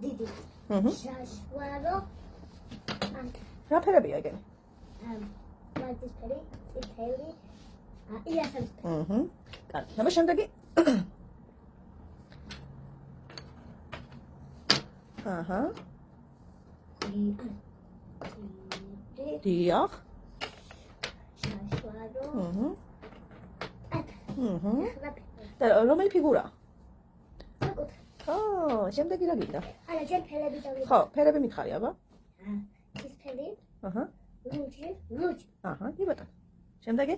დიდი. შაშუარო. რა ფერებია ეგენი? ვარდისფერი, წითელი, იასამნისფერი. კარგი. აბა შემდეგი? აჰა. დიახ. შაშუარო. და რომელი ფიგურა? საკუთრ. შემდეგი რა გინდა? არა, ჯერ ფერები დავიღო. ხო, ფერები მითხარი, აბა. ცისფერი, აჰა. ლურჯი. აჰა, კი ბატონო. შემდეგი?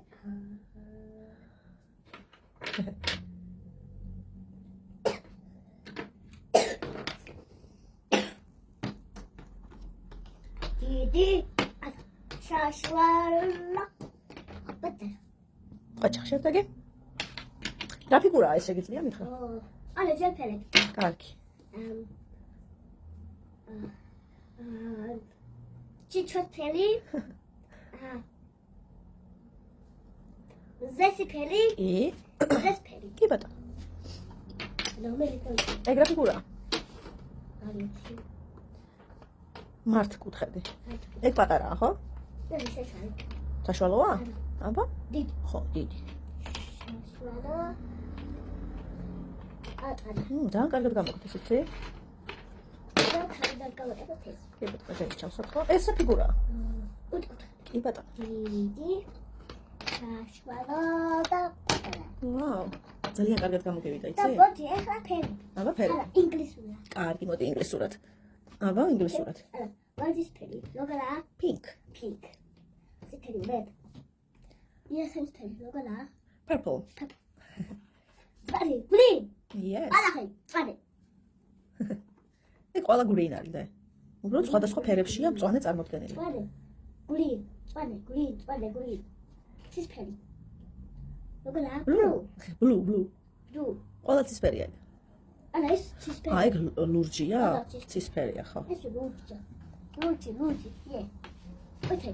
დიდი, შაშუარო. ბატა. ყაჩა, შემდეგი? რა ფიგურაა ეს შეგიძლია მითხრა? არა, ჯერ ფერები. კარგი. ჭიჭვათელი. ზესიფერი. კი. ზესფერი. კი ბატონო. რომელი კოლო? ეგ რა ფიგურაა? არიცი. მართკუთხედი. ეგ პატარაა, ხო? და შაშუარო. საშუალოა? აბა? დიდი. ხო, დიდი. შაშუარო. ატანა. ძალიან კარგად გამოგდის, იცი? და კარგად გავაკეთოთ ეს. კი ბატონო, შენ ჩავსახო. ეს რა ფიგურაა? უთკუთხე. კი ბატონო. დიდი. შაშუარო და ატანა. ვაუ. ძალიან კარგად გამოგივიდა, და იცი? ბოდი, ეხლა ფერი. აბა ფერი. არა, ინგლისურად. კარგი, მოდი ინგლისურად. აბა ინგლისურად. არა, ვარდისფერი, როგორაა? Pink. Pink. წითელი, red. იასამნისფერი, როგორაა? Purple. წვარი, green. Yes. ბალახი, წვარი. ეგ ყველა green არის და. უბრალოდ სხვადასხვა ფერებშია მწვანე წარმოდგენილი. წვარი. green, წვარი, green, წვარი, green. ცისფერი. როგორაა? blue. Blue. blue. ყველა ცისფერია. არა, ეს ცისფერი. აი ეგ ლურჯია? არა, ცისფერი. ცისფერია, ხო? ეს ლურჯია. ლურჯი, yeah. Okay.